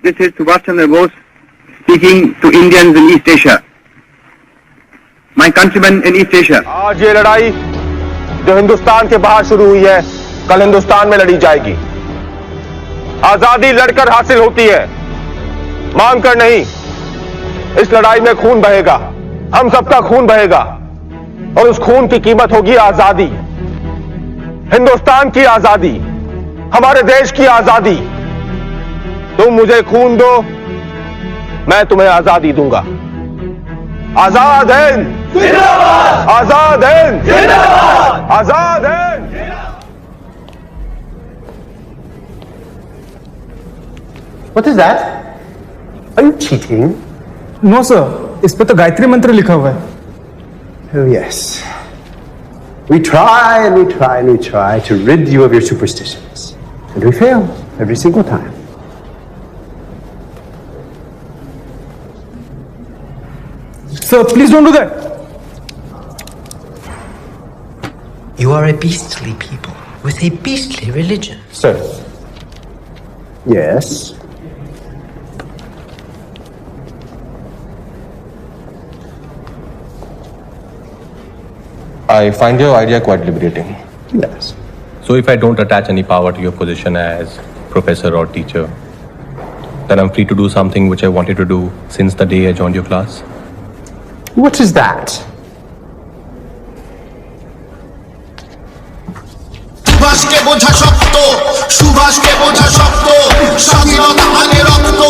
This is Subhash Chandra Bose speaking to Indians in East Asia. My countrymen in East Asia. आज ये लड़ाई जो हिंदुस्तान के बाहर शुरू हुई है, कल हिंदुस्तान में लड़ी जाएगी। आजादी लड़कर हासिल होती है, मांग कर नहीं। इस लड़ाई में खून बहेगा, हम सबका खून बहेगा, और उस खून की कीमत होगी आजादी, हिंदुस्तान की आजादी, हमारे देश की आजादी। तुम मुझे खून दो, मैं तुम्हें आजादी दूंगा। आजाद हिंद जिंदाबाद, आजाद हिंद जिंदाबाद, आजाद हिंद। What is that? Are you cheating? No sir, इस पे तो गायत्री मंत्र लिखा हुआ है। Oh yes. We try and we try and we try to rid you of your superstitions. And we fail every single time. Sir, please don't do that. You are a beastly people with a beastly religion. Sir. Yes. I find your idea quite liberating. Yes. So if I don't attach any power to your position as professor or teacher, then I'm free to do something which I wanted to do since the day I joined your class. What is that? Subhash কে বোঝা শক্ত, সুভাষ কে বোঝা শক্ত, স্বাধীনতা মানে রক্ত,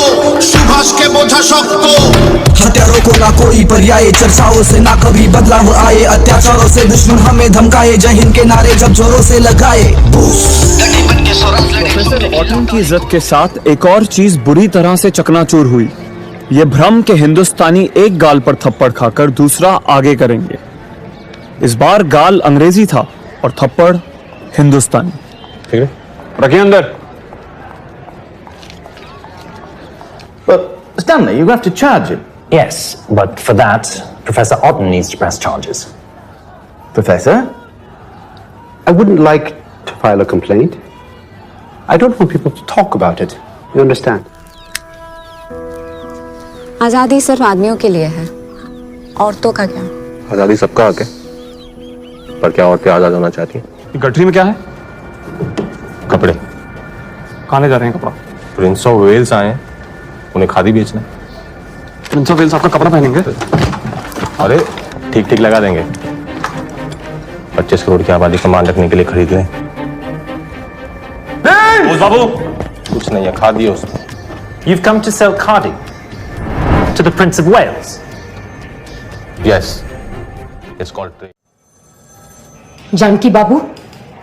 সুভাষ কে বোঝা শক্ত। हत्यारों को ना कोई पर्याय, चर्चाओं से ना कभी बदलाव आए, अत्याचारों से दुश्मन हमें धमकाए, जय हिंद के नारे जब जोरों से लगाए। प्रोफेसर ऑटन की इज्जत के साथ एक और चीज बुरी तरह से चकनाचूर हुई। ये भ्रम के हिंदुस्तानी एक गाल पर थप्पड़ खाकर दूसरा आगे करेंगे। इस बार गाल अंग्रेजी था और थप्पड़ हिंदुस्तानी। ठीक है, रखिए अंदर। But Stanley, you have to charge him. Yes, but for that, Professor Otten needs to press charges. Professor? I wouldn't like to file a complaint. I don't want people to talk about it. You understand? आजादी सिर्फ आदमियों के लिए है, औरतों का क्या? आजादी सबका हक है, पर क्या औरतें आजाद होना चाहती हैं? गठरी में क्या है? कपड़े। कहाँ ले जा रहे हैं कपड़ा? प्रिंस ऑफ वेल्स आए हैं, उन्हें खादी बेचना। प्रिंस ऑफ वेल्स आपका कपड़ा पहनेंगे? अरे ठीक ठीक लगा देंगे। 25 करोड़ की आबादी का मान रखने के लिए खरीद लें। बाबू कुछ नहीं है, खादी है उसमें। You've come to sell khadi to the Prince of Wales. Yes, it's called trade. Janaki बाबू,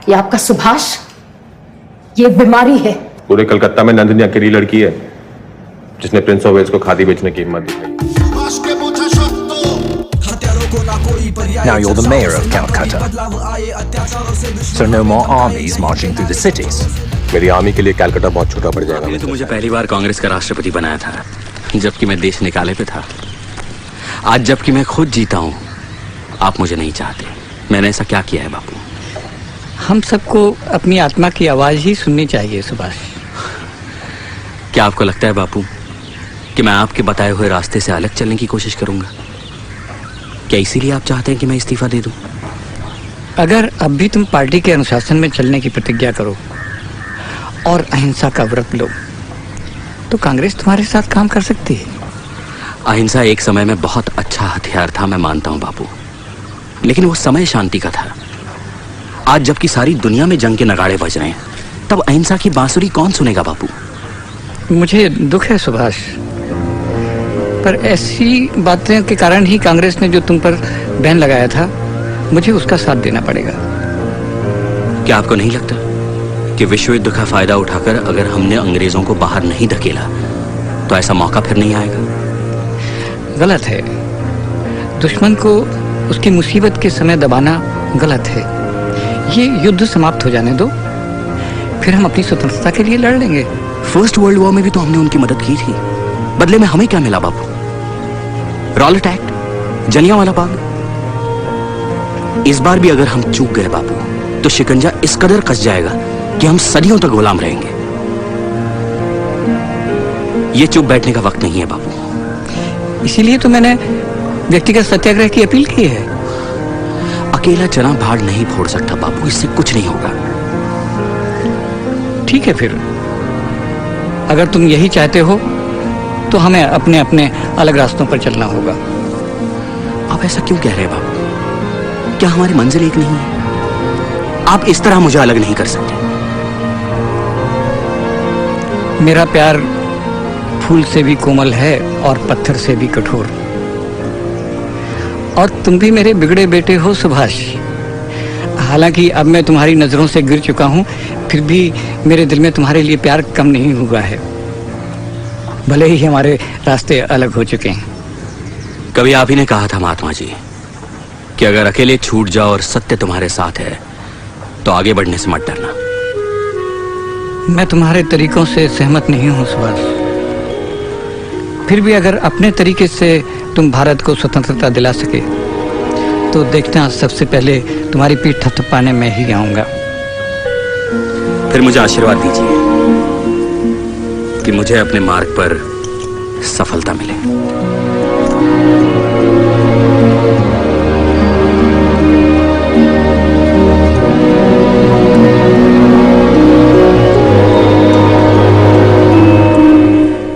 ये आपका सुभाष, ये बीमारी है। पूरे कलकत्ता में नंदिनी अकेली लड़की है जिसने प्रिंस ऑफ वेल्स को खादी बेचने की हिम्मत दिखाई। Now you're the mayor of Calcutta, so no more armies marching through the cities. मेरी आर्मी के लिए कलकत्ता बहुत छोटा पड़ जाएगा। आपने तो मुझे पहली बार कांग्रेस का राष्ट्रपति बनाया था, जबकि मैं देश निकाले पे था। आज जबकि मैं खुद जीता हूँ, आप मुझे नहीं चाहते। मैंने ऐसा क्या किया है बापू? हम सबको अपनी आत्मा की आवाज ही सुननी चाहिए सुभाष। क्या आपको लगता है बापू कि मैं आपके बताए हुए रास्ते से अलग चलने की कोशिश करूंगा? क्या इसीलिए आप चाहते हैं कि मैं इस्तीफा दे दूं? अगर अब भी तुम पार्टी के अनुशासन में चलने की प्रतिज्ञा करो और अहिंसा का व्रत लो, तो कांग्रेस तुम्हारे साथ काम कर सकती है। अहिंसा एक समय में बहुत अच्छा हथियार था, मैं मानता हूं बापू, लेकिन वो समय शांति का था। आज जबकि सारी दुनिया में जंग के नगाड़े बज रहे हैं, तब अहिंसा की बांसुरी कौन सुनेगा बापू? मुझे दुख है सुभाष, पर ऐसी बातें के कारण ही कांग्रेस ने जो तुम पर बैन लगाया था, मुझे उसका साथ देना पड़ेगा। क्या आपको नहीं लगता कि विश्व युद्ध का फायदा उठाकर अगर हमने अंग्रेजों को बाहर नहीं धकेला तो ऐसा मौका फिर नहीं आएगा? गलत है। दुश्मन को उसकी मुसीबत के समय दबाना गलत है। ये युद्ध समाप्त हो जाने दो, फिर हम अपनी स्वतंत्रता के लिए लड़ लेंगे। फर्स्ट वर्ल्ड वॉर में भी तो हमने उनकी मदद की थी, बदले में हमें क्या मिला बापू? Rowlatt act, Jallianwala Bagh. इस बार भी अगर हम चूक गए बापू, तो शिकंजा इस कदर कस जाएगा कि हम सदियों तक गुलाम रहेंगे। ये चुप बैठने का वक्त नहीं है बाबू। इसीलिए तो मैंने व्यक्तिगत सत्याग्रह की अपील की है। अकेला चना भाड़ नहीं फोड़ सकता बाबू, इससे कुछ नहीं होगा। ठीक है, फिर अगर तुम यही चाहते हो तो हमें अपने अपने अलग रास्तों पर चलना होगा। आप ऐसा क्यों कह रहे हैं बाबू? क्या हमारी मंजिल एक नहीं है? आप इस तरह मुझे अलग नहीं कर सकते। मेरा प्यार फूल से भी कोमल है और पत्थर से भी कठोर। और तुम भी मेरे बिगड़े बेटे हो सुभाष। हालांकि अब मैं तुम्हारी नजरों से गिर चुका हूं, फिर भी मेरे दिल में तुम्हारे लिए प्यार कम नहीं हुआ है, भले ही हमारे रास्ते अलग हो चुके हैं। कभी आप ही ने कहा था महात्मा जी कि अगर अकेले छूट जाओ और सत्य तुम्हारे साथ है तो आगे बढ़ने से मत डरना। मैं तुम्हारे तरीकों से सहमत नहीं हूं सुभाष। फिर भी अगर अपने तरीके से तुम भारत को स्वतंत्रता दिला सके तो देखना, सबसे पहले तुम्हारी पीठ थपथपाने में ही आऊंगा। फिर मुझे आशीर्वाद दीजिए कि मुझे अपने मार्ग पर सफलता मिले।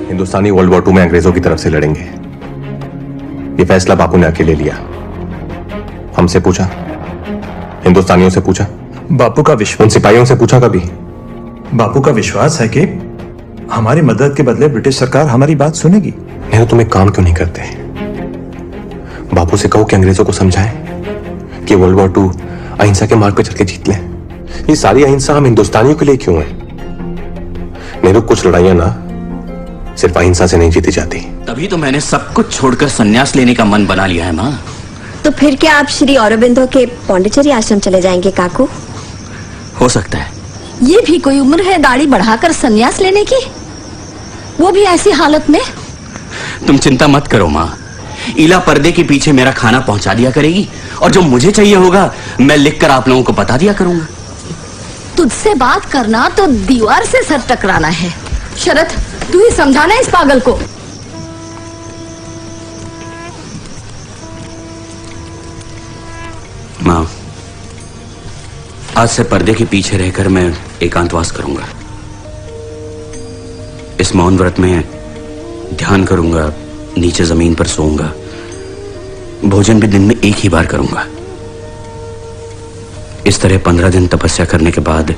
हिंदुस्तानी वर्ल्ड वॉर 2 में अंग्रेजों की तरफ से लड़ेंगे। ये फैसला बापू ने अकेले लिया। हमसे पूछा, हिंदुस्तानियों से पूछा, बापू का विश्वास, उन सिपाहियों से पूछा कभी? बापू का विश्वास है कि हमारी मदद के बदले ब्रिटिश सरकार हमारी बात सुनेगी। नहीं, तुम एक काम क्यों नहीं करते? बापू से कहो कि अंग्रेजों को समझाएं कि वर्ल्ड वॉर 2 अहिंसा के मार्ग पर चल के जीत लें। ये सारी अहिंसा हम हिंदुस्तानियों के लिए क्यों है? नेहरू, कुछ लड़ाइयां ना सिर्फ अहिंसा से नहीं जीती जाती। तभी तो मैंने सब कुछ छोड़कर संन्यास लेने का मन बना लिया है माँ। तो फिर क्या आप श्री औरबिंदो के पौंडीचेरी आश्रम चले जाएंगे काकू? हो सकता है। ये भी कोई उम्र है दाढ़ी बढ़ाकर संन्यास लेने की, वो भी ऐसी हालत में? तुम चिंता मत करो माँ, इला पर्दे के पीछे मेरा खाना पहुंचा दिया करेगी और जो मुझे चाहिए होगा मैं लिखकर आप लोगों को बता दिया करूंगा। तुझसे बात करना तो दीवार से सर टकराना है। शरद, तू ही समझाना इस पागल को। माँ, आज से पर्दे के पीछे रहकर मैं एकांतवास करूंगा। इस मौन व्रत में ध्यान करूंगा, नीचे जमीन पर सोऊंगा, भोजन भी दिन में एक ही बार करूंगा। इस तरह 15 दिन तपस्या करने के बाद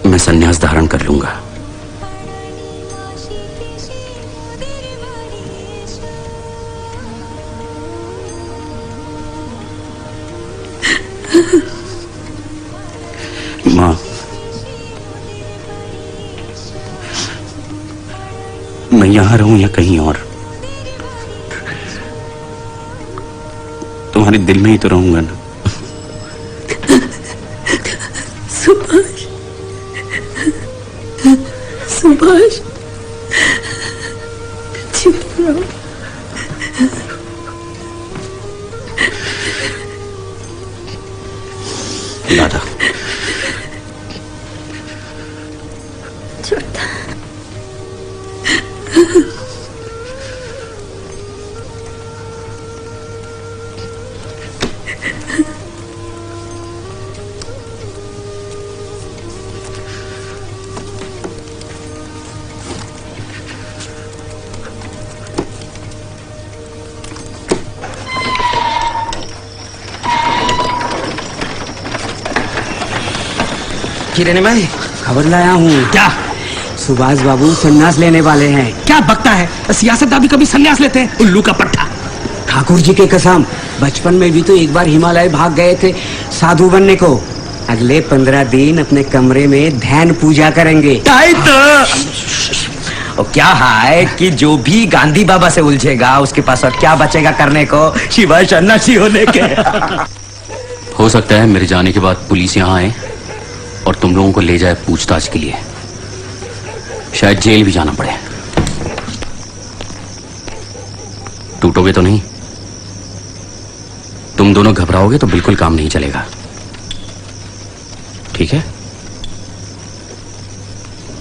मैं संन्यास धारण कर लूंगा। माँ, मैं यहां रहूं या कहीं और, तुम्हारे दिल में ही तो रहूंगा ना। सुभाष, सुभाष, चुप रहो। दादा, किरण भाई, खबर लाया हूँ। क्या? सुभाष बाबू संन्यास लेने वाले हैं। क्या बकता है? सियासतदान भी कभी संन्यास लेते हैं? उल्लू का पट्टा। ठाकुर जी के कसम, बचपन में भी तो एक बार हिमालय भाग गए थे साधु बनने को। अगले 15 दिन अपने कमरे में ध्यान पूजा करेंगे। और क्या है कि जो भी गांधी बाबा से उलझेगा उसके पास और क्या बचेगा करने को सिवाय सन्यासी होने के। हो सकता है मेरे जाने के बाद पुलिस यहाँ आए और तुम लोगों को ले जाए पूछताछ के लिए। शायद जेल भी जाना पड़े। टूटोगे तो नहीं? तुम दोनों घबराओगे तो बिल्कुल काम नहीं चलेगा, ठीक है?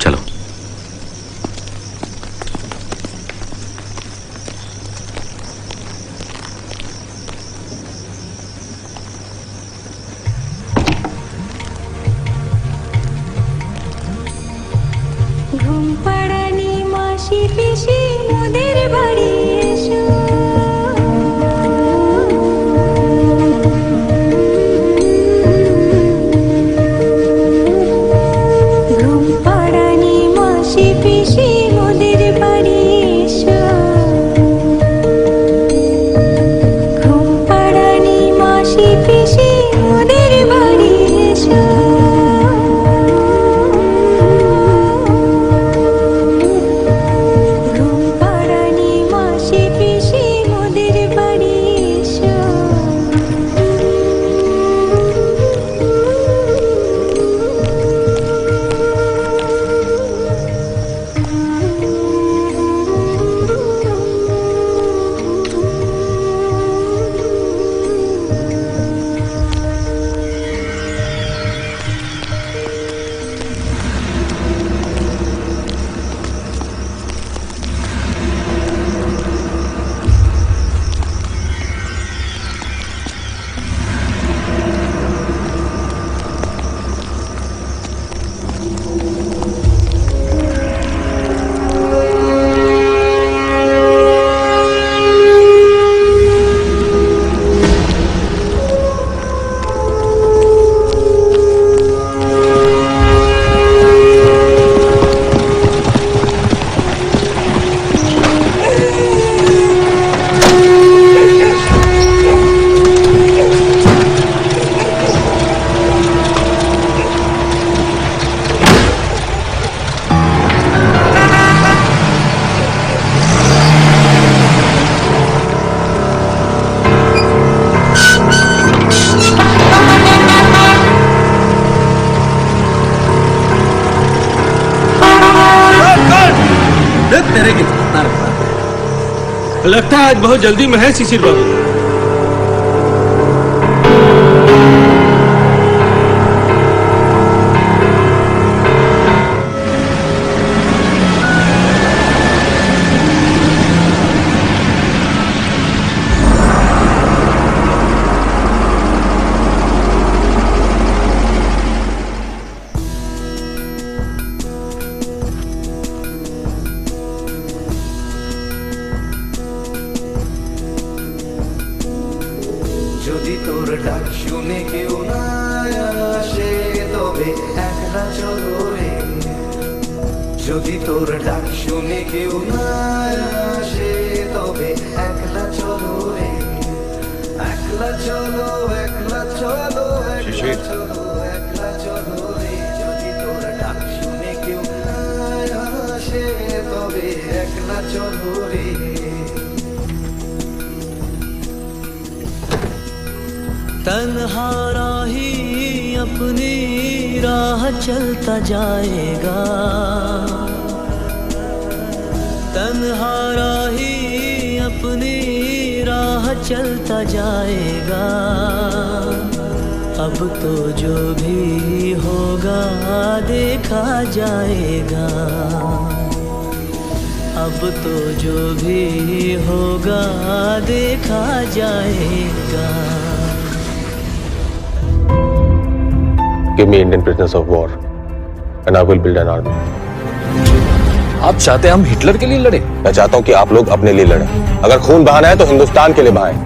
चलो। মাসি পিসি মোদের বাড়ি এসো ঘুম পাড়ানি মাসি পিসি মোদের বাড়ি এসো ঘুম পাড়ানি মাসি পিসি মোদের বাড়ি এসো ঘুম পাড়ানি মাসি পিসি মোদের বাড়ি এসো लगता है आज बहुत जल्दी में है शिशिर बाबू। যদি তোর ডাক শুনে কেউ না আসে তবে একলা চলো রে যদি তোর ডাক শুনে কেউ না আসে তবে একলা চলো রে একলা চলো একলা চলো একলা চলো একলা চলো রে যদি তোর ডাক শুনে কেউ না আসে তবে একলা চলো রে तन्हा राही अपनी राह चलता जाएगा तन्हा राही अपनी राह चलता जाएगा अब तो जो भी होगा देखा जाएगा अब तो जो भी होगा देखा जाएगा Give me Indian prisoners of war, and I will build an army. आप चाहते हैं हम हिटलर के लिए लड़े? मैं चाहता हूं कि आप लोग अपने लिए लड़ें। अगर खून बहाना है तो हिंदुस्तान के लिए बहाएं।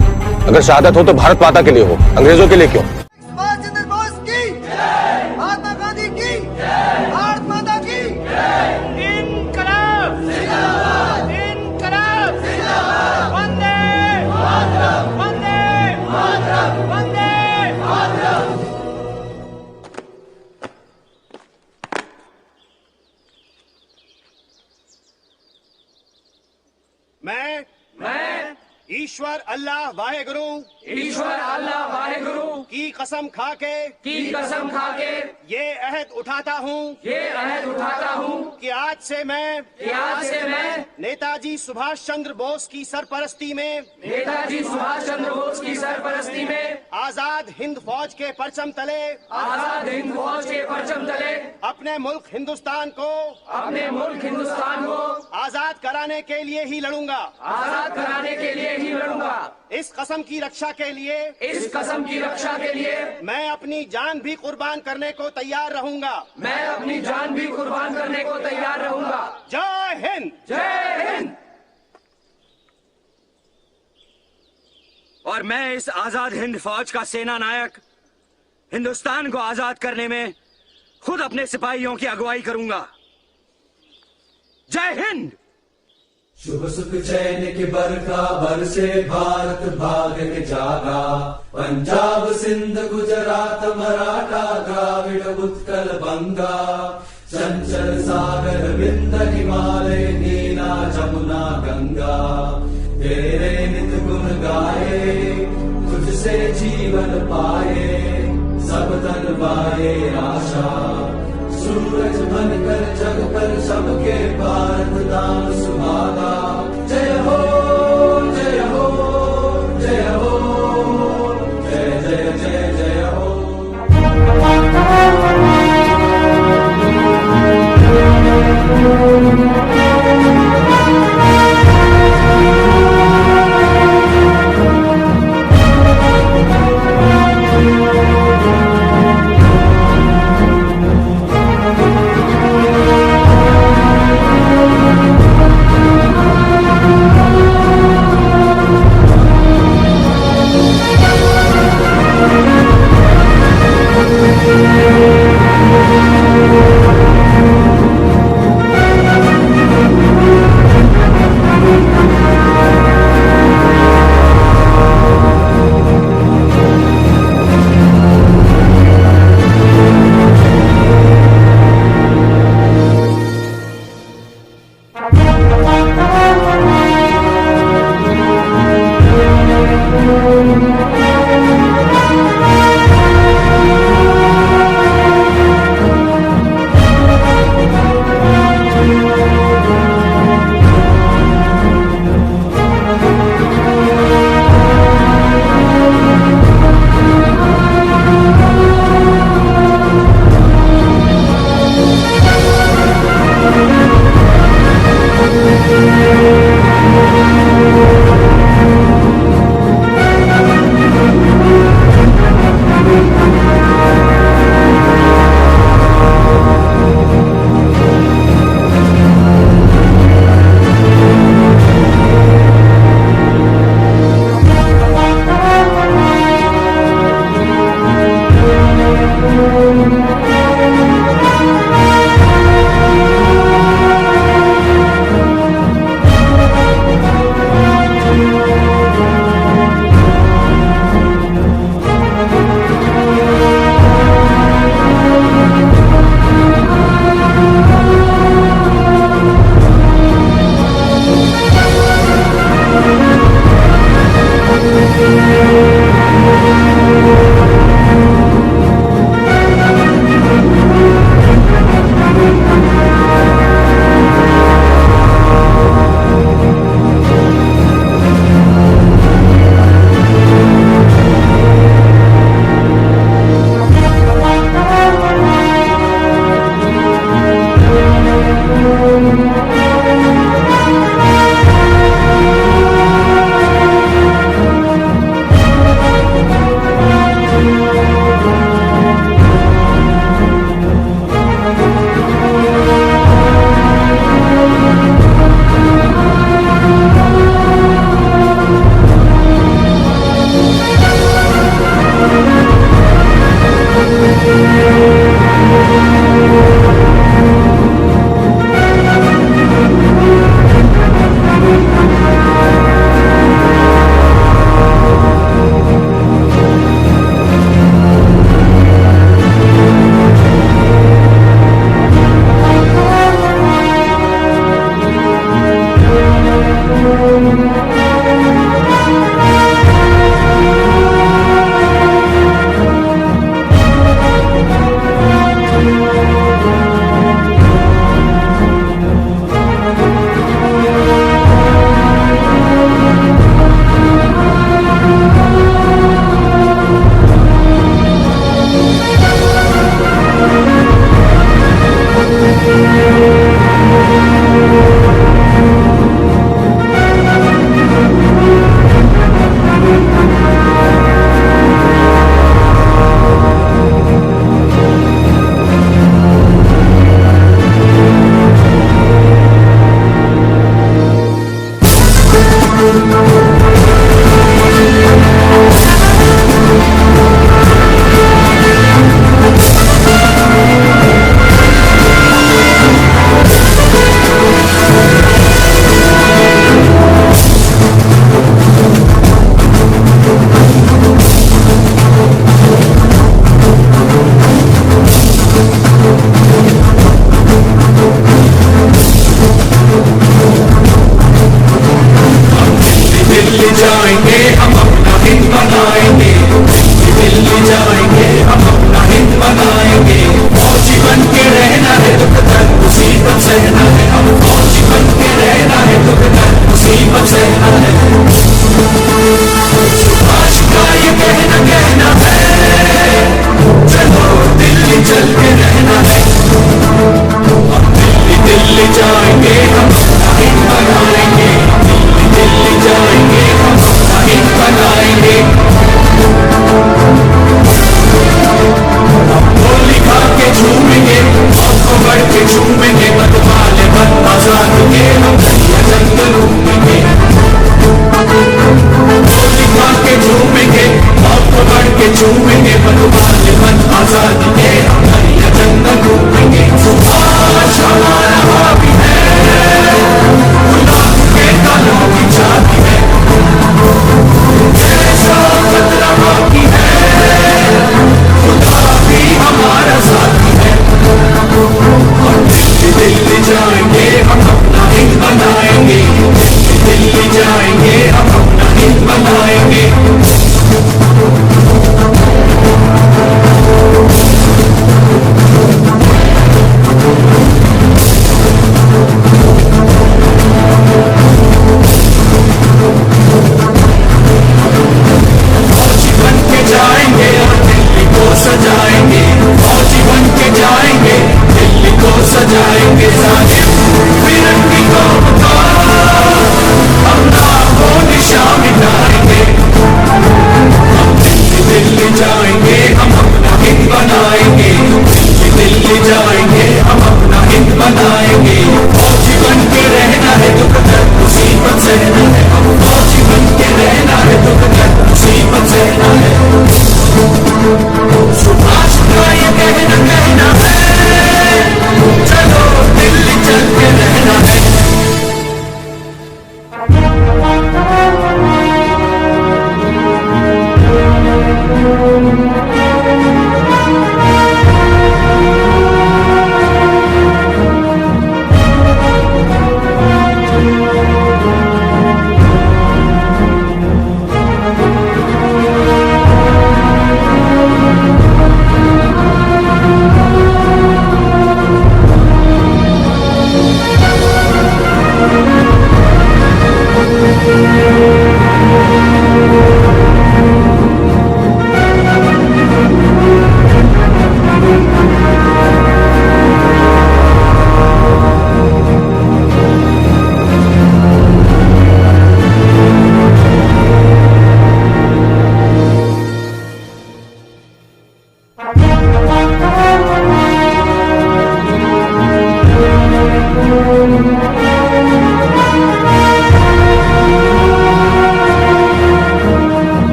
अगर शहादत हो तो भारत माता के लिए हो, अंग्रेजों के लिए क्यों? महात्मा गांधी की भारत माता की इनकलाब जिंदाबाद इनकलाब जिंदाबाद वंदे मातरम वंदे मातरम वंदे मातरम मैं ईश्वर अल्लाह वाहेगुरु की कसम खाके ये अहद उठाता हूँ कि आज से मैं नेताजी सुभाष चंद्र बोस की सरपरस्ती में आजाद हिंद फौज के परचम तले अपने मुल्क हिंदुस्तान को आजाद कराने के लिए ही लड़ूंगा इस कसम की रक्षा के लिए मैं अपनी जान भी कुर्बान करने को तैयार रहूंगा जय हिंद जय और मैं इस आजाद हिंद फौज का सेना नायक हिंदुस्तान को आजाद करने में खुद अपने सिपाहियों की अगुवाई करूंगा। जय हिंद। शुभ सुख चैन के बरखा बरसे भारत भाग के जागा, पंजाब सिंध गुजरात मराठा द्राविड़ उत्कल बंगा, चंचल सागर विंध्य हिमालय नीला जमुना गंगा, तेरे नित गुण गाए तुझसे जीवन पाए, सब तन पाए आशा, सूरज बनकर जग पर सबके भारत नाम सुहागा। जय हो जय हो जय हो, जय जय जय जय हो।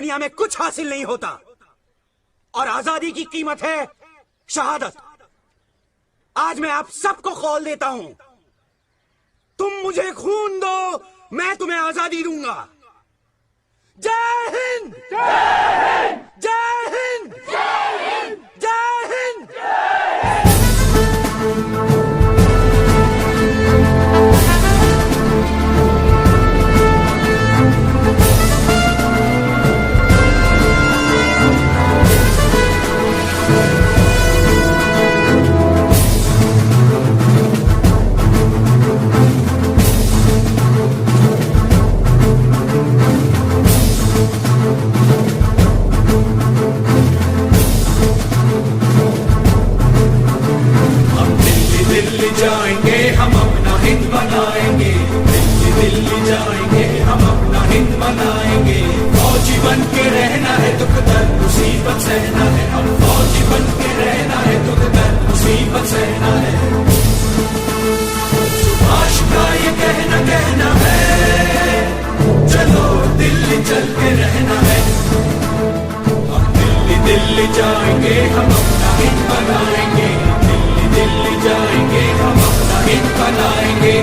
दुनिया में कुछ हासिल नहीं होता और आजादी की कीमत है शहादत। आज मैं आप सबको कौल देता हूं, तुम मुझे खून दो, मैं तुम्हें आजादी दूंगा। जय हिंद, जय हिंद, जय हिंद, जय हिंद, जय हिंद। दिल्ली जाएंगे हम अपना हिंद बनाएंगे, दिल्ली दिल्ली जाएंगे हम अपना हिंद बनाएंगे। फौजी बन के रहना है, दुख दर्द मुसीबत सहना है, हम फौजी बन के रहना है, दुख दर्द मुसीबत सहना है। सुभाष का ये कहना कहना है, चलो दिल्ली चल के रहना है। हम दिल्ली दिल्ली जाएंगे हम अपना हिंद बनाएंगे, दिल्ली जाएंगे हम अपना हिंद बनाएंगे।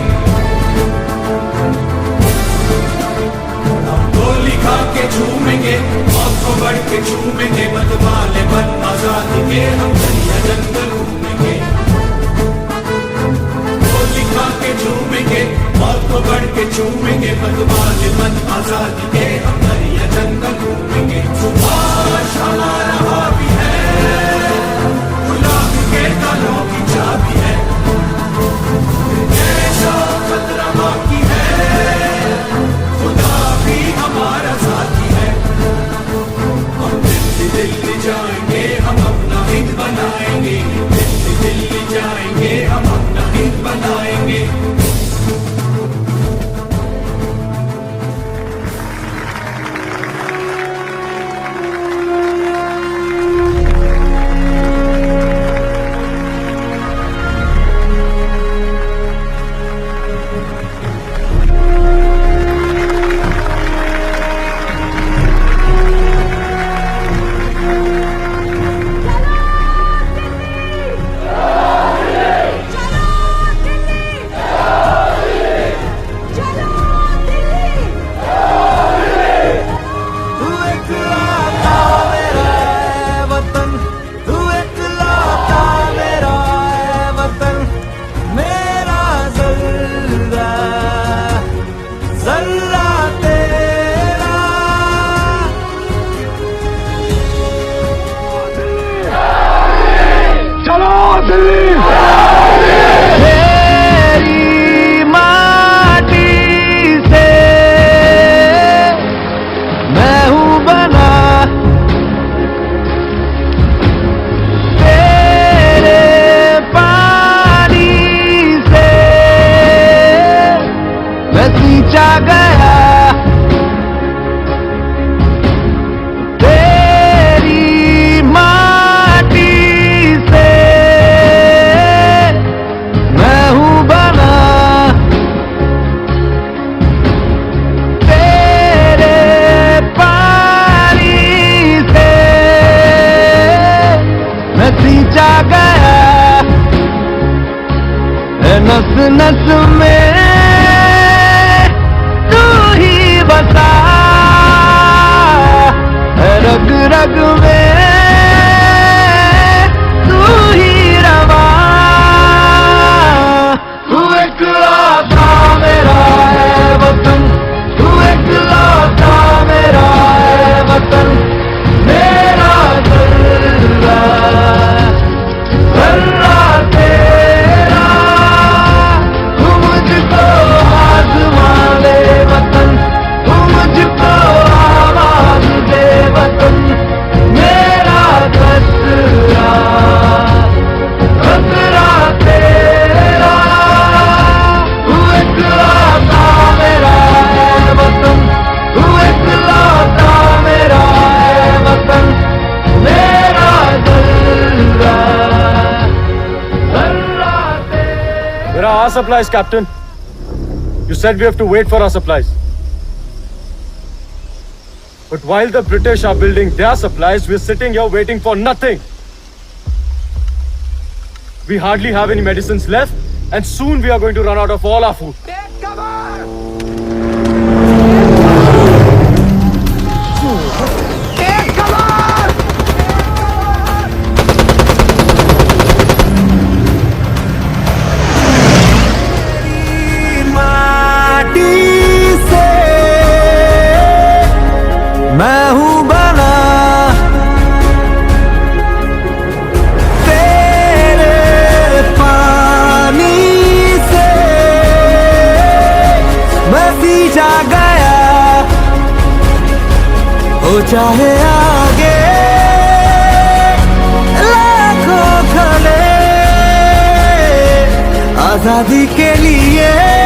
हम गोली खा के झूमेंगे, मौत को बढ़ के झूमेंगे, मतवाले बन आजादी के हम दरिया जंगल घूमेंगे। गोली खा के झूमेंगे, मौत को बढ़ के झूमेंगे, मतवाले बन आजादी के हम दरिया जंगल घूमेंगे। सुभाष हमारा हावी है, गुलाम के तालों की चाबी है, ऐसा खतरा बाकी है, खुदा भी हमारा साथी है। हम दिल्ली दिल्ली जाएंगे हम अपना हिंद बनाएंगे, दिल्ली दिल्ली जाएंगे हम अपना हिंद बनाएंगे। मेरी माटी से मैं हूँ बना, तेरे पानी से मैं सींचा गया, सींचा गया नस नस में तू ही बसा, रग रग में तू ही रवा। तू इकलौता मेरा है वतन, तू इकलौता मेरा है वतन, मेरा दर्रा तेरा, तू मुझको आज़मा ले वतन, तू मुझको आवाज़ दे वतन, मेरा खतरा खतरा तेरा। तू इकलौता मेरा है वतन, तू इकलौता मेरा है वतन, मेरा दर्रा। Where are our supplies, Captain? You said we have to wait for our supplies. But while the British are building their supplies, we're sitting here waiting for nothing. We hardly have any medicines left, and soon we are going to run out of all our food. मैं हूँ बना तेरे पानी से, मैं सींचा गया हो चाहे आगे लाखों खड़े आजादी के लिए